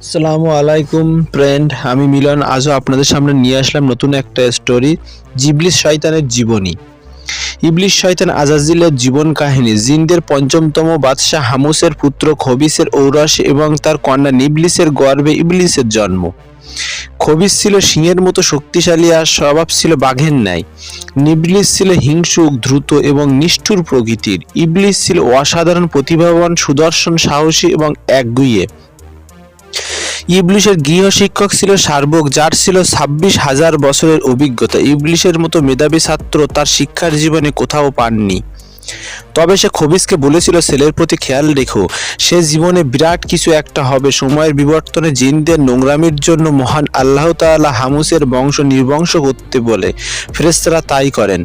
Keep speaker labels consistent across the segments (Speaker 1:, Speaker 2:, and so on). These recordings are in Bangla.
Speaker 1: আসসালামু আলাইকুম ফ্রেন্ড, আমি মিলন। আজও আপনাদের সামনে নিয়ে আসলাম নতুন একটা স্টোরি, ইবলিস শয়তানের জীবনী। ইবলিস শয়তান আজাজিলের জীবন কাহিনী। জিনদের পঞ্চমতম বাদশাহ হামুসের পুত্র খবিসের ঔরস এবং তার কন্যা নিবলিসের গর্ভে ইবলিসের জন্ম। খবিস ছিল সিংহের মতো শক্তিশালী আর স্বভাব ছিল বাঘের ন্যায়। নিবলিস ছিল হিংসুক, দ্রুত এবং নিষ্ঠুর প্রকৃতির। ইবলিস ছিল অসাধারণ প্রতিভাবান, সুদর্শন, সাহসী এবং একগুঁয়ে। ইবলিসের গৃহ শিক্ষক ছিল শার্বক, যার ছিল 26,000 বছরের অভিজ্ঞতা। ইবলিসের মতো মেধাবী ছাত্র তার শিক্ষার জীবনে কোথাও পাননি। তবে সে খবিসকে বলেছিল, ছেলের প্রতি খেয়াল রেখো, সে জীবনে বিরাট কিছু একটা হবে। সময়ের বিবর্তনে জিনদের নোংরামির জন্য মহান আল্লাহ তাআলা হামুসের বংশ নির্বংশ করতে বলে ফেরেশতারা তাই করেন।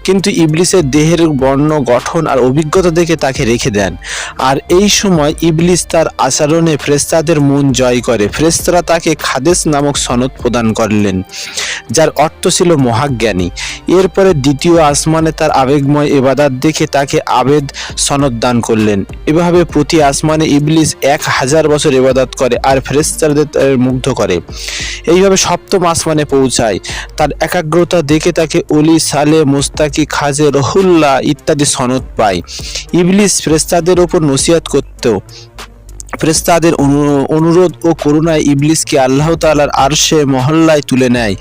Speaker 1: কিন্তু ইবলিসের দেহের বর্ণ, গঠন আর অভিজ্ঞতা দেখে তাকে রেখে দেন। আর এই সময় ইবলিস তার আচরণে ফেরেশতাদের মন জয় করে। ফেরেশতারা তাকে খাদেস নামক সনদ প্রদান করলেন, যার অর্থ ছিল মহাজ্ঞানী। এরপরে দ্বিতীয় আসমানে তার আবেগময় ইবাদত দেখে তাকে আবেদ সনদ দান করলেন। এভাবে প্রতি আসমানে ইবলিস 1000 বছর ইবাদত করে আর ফেরেশতাদের মুগ্ধ করে। এইভাবে সপ্তম আসমানে পৌঁছায়। তার একাগ্রতা দেখে তাকে অলি, সালে, মুস্তাকি, খাজে, রহুল্লাহ ইত্যাদি সনদ পায়। ইবলিস ফেরেশতাদের ওপর নসিহত করত। ফেরেশতাদের অনুরোধ ও করুণায় ইবলিসকে আল্লাহ তাআলার আরশে মহল্লায় তুলে নেয়,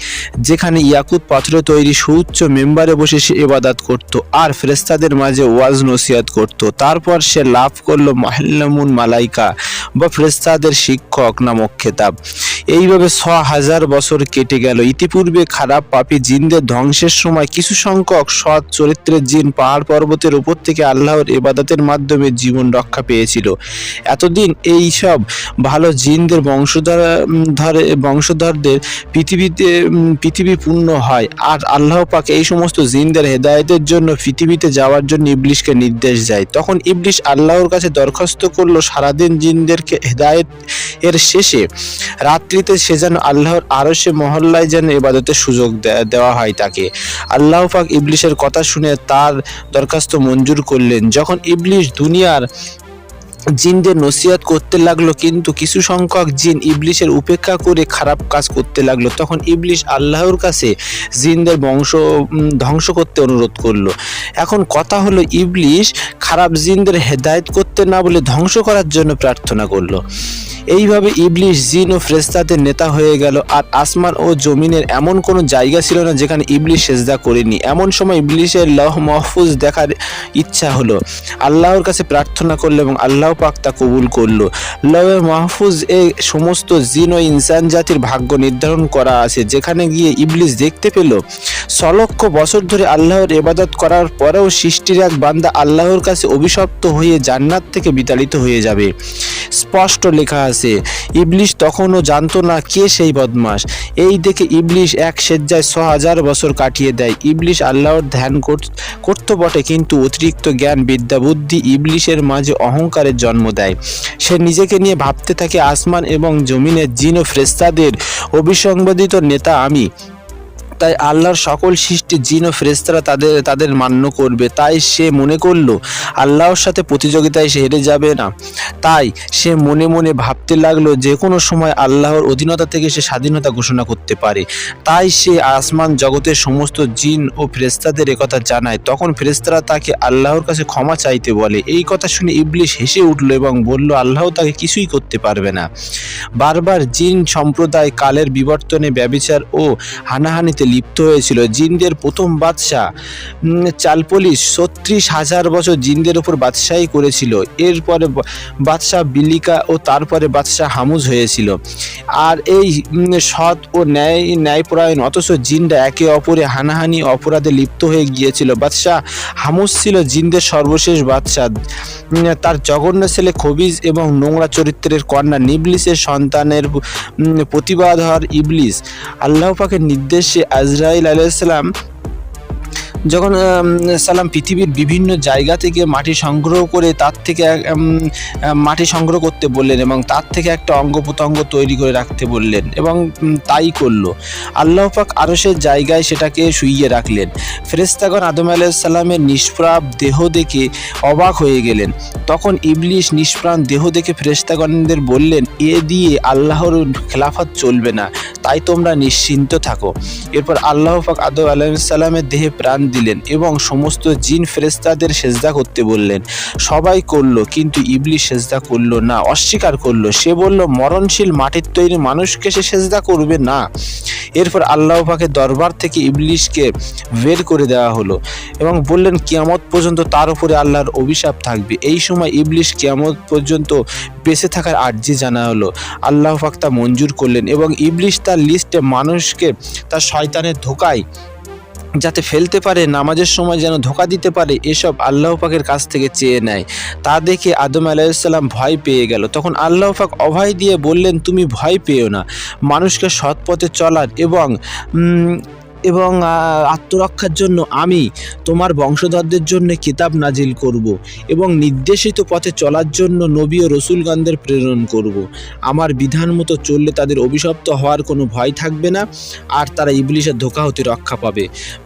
Speaker 1: যেখানে ইয়াকুত পাথরে তৈরি সুউচ্চ মেম্বারে বসে সে ইবাদত করত আর ফেরেশতাদের মাঝে ওয়াজ নসিহত করত। তারপর সে লাভ করল মুআল্লিমুল মালাইকা বা ফেরেশতাদের শিক্ষক নামক খেতাব। এইভাবে 6000 বছর কেটে গেল। ইতিপূর্বে খারাপ পাপী জিনদের ধ্বংসের সময় কিছু সংখ্যক সৎ চরিত্রের জিন পাহাড় পর্বতের উপর থেকে আল্লাহর ইবাদতের মাধ্যমে জীবন রক্ষা পেয়েছিল। এতদিন এই সব ভালো জিনদের বংশধরদের পৃথিবী পূর্ণ হয়, আর আল্লাহ পাক এই সমস্ত জিনদের হেদায়েতের জন্য পৃথিবীতে যাওয়ার জন্য ইবলিসকে নির্দেশ দেয়। তখন ইবলিস আল্লাহর কাছে দরখাস্ত করলো, সারাদিন জিনদেরকে হেদায়েত এর শেষে রাত্রিতে সে যেন আল্লাহর আরশে মহল্লায় যেন ইবাদতের সুযোগ দেওয়া হয় তাকে। আল্লাহ পাক ইবলিসের কথা শুনে তার দরখাস্ত মঞ্জুর করলেন। যখন ইবলিস দুনিয়ার জিনদের নসিহত করতে লাগলো, কিন্তু কিছু সংখ্যক জিন ইবলিসের উপেক্ষা করে খারাপ কাজ করতে লাগলো, তখন ইবলিস আল্লাহর কাছে জিনদের বংশ ধ্বংস করতে অনুরোধ করলো। এখন কথা হলো, ইবলিস খারাপ জিনদের হেদায়েত করতে না বলে ধ্বংস করার জন্য প্রার্থনা করলো। এইভাবে ইবলিস জিন ও ফেরেশতাদের নেতা হয়ে গেল, আর আসমান ও জমিনের এমন কোনো জায়গা ছিল না যেখানে ইবলিস সেজদা করেনি। এমন সময় ইবলিসের লৌহ মাহফুজ দেখার ইচ্ছা হলো। আল্লাহর কাছে প্রার্থনা করলো এবং আল্লাহ পাক তা কবুল করলো। লৌহ মাহফুজ এ সমস্ত জিন ও ইনসান জাতির ভাগ্য নির্ধারণ করা আছে। যেখানে গিয়ে ইবলিস দেখতে পেল 6 লক্ষ বছর ধরে আল্লাহর ইবাদত করার পরেও সৃষ্টির এক বান্দা আল্লাহর কাছে অভিশপ্ত হয়ে জান্নাত থেকে বিতাড়িত হয়ে যাবে। স্পষ্ট লেখা আছে। ইবলিস তখনও জানতো না কে সেই বদমাশ। এই দেখে ইবলিস এক সেজ্জায় 6000 বছর কাটিয়ে দেয়। ইবলিস আল্লাহর ধ্যান করত বটে, কিন্তু অতিরিক্ত জ্ঞান, বিদ্যা, বুদ্ধি ইবলিসের মাঝে অহংকারের জন্ম দেয়। সে নিজেকে নিয়ে ভাবতে থাকে, আসমান এবং জমিনের জিন ও ফেরেশতাদের অবিসংবাদিত নেতা আমি। তাই আল্লাহর সকল সৃষ্টি জিন ও ফেরেশতারা তাদের মান্য করবে। তাই সে মনে করলো আল্লাহর সাথে প্রতিযোগিতায় সে হেরে যাবে না। তাই সে মনে মনে ভাবতে লাগলো, যে কোনো সময় আল্লাহর অধীনতা থেকে সে স্বাধীনতা ঘোষণা করতে পারে। তাই সে আসমান জগতের সমস্ত জিন ও ফেরেশতাদের একথা জানায়। তখন ফেরেশতারা তাকে আল্লাহর কাছে ক্ষমা চাইতে বলে। এই কথা শুনে ইবলিস হেসে উঠল এবং বলল, আল্লাহ তাকে কিছুই করতে পারবে না। বারবার জিন সম্প্রদায় কালের বিবর্তনে ব্যভিচার ও হানাহানিতে লিপ্ত হয়েছিল। জিনদের প্রথম বাদশাহ চালপলিস 36,000 বছর জিনদের উপর বাদশাহী করেছিল। এরপরে বাদশাহ বিলিকা ও তারপরে বাদশাহ হামুজ হয়েছিল। আর এই সৎ ও ন্যায়পরায়ণ, অথচ জিনরা একে অপরে হানাহানি অপরাধে লিপ্ত হয়ে গিয়েছিল। বাদশাহ হামুজ ছিল জিনদের সর্বশেষ বাদশাহ। তার জঘন্য ছেলে খবিজ এবং নোংরা চরিত্রের কন্যা নিবলিসের সন্তানের প্রতিবাদহর ইবলিস আল্লাহ পাকের নির্দেশে আজরাইল আলাইহিস সালাম যখন সালাম পৃথিবীর বিভিন্ন জায়গা থেকে মাটি সংগ্রহ করে তার থেকে মাটি সংগ্রহ করতে বললেন এবং তার থেকে একটা অঙ্গ প্রত্যঙ্গ তৈরি করে রাখতে বললেন এবং তাই করলো। আল্লাহ পাক আরশের জায়গায় সেটাকে শুইয়ে রাখলেন। ফেরেশতাগণ আদম আলাইহিস সালামের নিষ্প্রাণ দেহ দেখে অবাক হয়ে গেলেন। তখন ইবলিশ নিষ্প্রাণ দেহ দেখে ফেরেশতাগণদের বললেন, এ দিয়ে আল্লাহর খেলাফত চলবে না, তাই তোমরা নিশ্চিন্ত থাকো। এরপর আল্লাহ পাক আদম আলাইহিস সালামের দেহে প্রাণ দিলেন এবং সমস্ত জিন ফেরেশতাদের সেজদা করতে বললেন। সবাই করলো, কিন্তু ইবলিশ সেজদা করলো না, অস্বীকার করলো। সে বলল, মরণশীল মাটির তৈরি মানুষকে সে সেজদা করবে না। এরপর আল্লাহ পাকের দরবার থেকে ইবলিশকে বের করে দেওয়া হলো এবং বললেন, কিয়ামত পর্যন্ত তার উপরে আল্লাহর অভিশাপ থাকবে। এই সময় ইবলিশ কিয়ামত পর্যন্ত বেঁচে থাকার আর্জি জানা হলো। আল্লাহ পাক তা মঞ্জুর করলেন এবং ইবলিশ তার লিস্টে মানুষকে তার শয়তানের ধোকায় যাতে ফেলতে পারে, নামাজের সময় যেন ধোকা দিতে পারে, এসব আল্লাহ পাকের কাছ থেকে চেয়ে নেয়। তা দেখে আদম আলাইহিস সালাম ভয় পেয়ে গেল। তখন আল্লাহ পাক অভয় দিয়ে বললেন, তুমি ভয় পেও না, মানুষকে সৎ পথে চলার এবং আত্মরক্ষার জন্য আমি তোমার বংশধরদের জন্য কিতাব নাজিল করব এবং নির্দেশিত পথে চলার জন্য নবী ও রসুলগণদের প্রেরণ করব। আমার বিধান মতো চললে তাদের অভিশপ্ত হওয়ার কোনো ভয় থাকবে না, আর তারা ইবলিশের ধোঁকা হতে রক্ষা পাবে।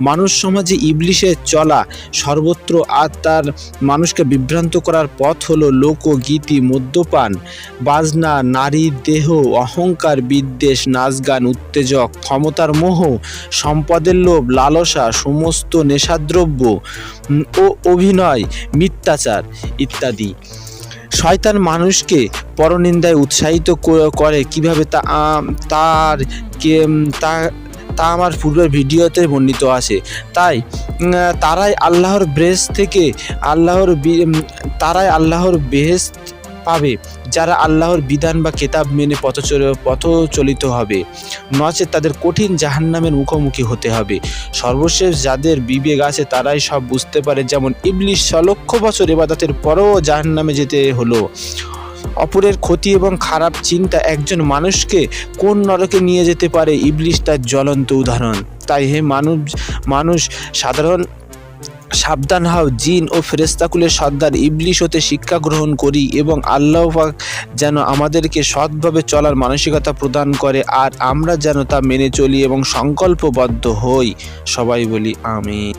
Speaker 1: মানুষ সমাজে ইবলিশের চলা সর্বত্র, আর তার মানুষকে বিভ্রান্ত করার পথ হলো লোকগীতি, মদ্যপান, বাজনা, নারীর দেহ, অহংকার, বিদ্বেষ, নাচ গান, উত্তেজক, ক্ষমতার মোহ, সম্পদের লোভ, লালসা, সমস্ত নেশাদ্রব্য ও অভিনয়, মিথ্যাচার ইত্যাদি। শয়তান মানুষকে পরনিন্দায় উৎসাহিত করে কিভাবে তা আমার পূর্বের ভিডিওতে বর্ণিত আছে। তাই তারাই আল্লাহর বেহেশত পাবে যারা আল্লাহর বিধান বা কিতাব মেনে পথচলিত হবে, নচেৎ তাদের কঠিন জাহান্নামের মুখোমুখি হতে হবে। সর্বশেষ যাদের বিবেক আছে তারাই সব বুঝতে পারে, যেমন ইবলিশ 6 লক্ষ বছর ইবাদতের পরেও জাহান্নামে যেতে হলো। অপরের ক্ষতি এবং খারাপ চিন্তা একজন মানুষকে কোন নরকে নিয়ে যেতে পারে, ইবলিশ তার জ্বলন্ত উদাহরণ। তাই হে মানুষ সাবধান হও, জিন ও ফেরেশতাকুলের সর্দার ইবলিশ হতে শিক্ষা গ্রহণ করি এবং আল্লাহ পাক যেন আমাদেরকে সৎভাবে চলার মানসিকতা প্রদান করে, আর আমরা যেন তা মেনে চলি এবং সংকল্পবদ্ধ হই। সবাই বলি আমিন।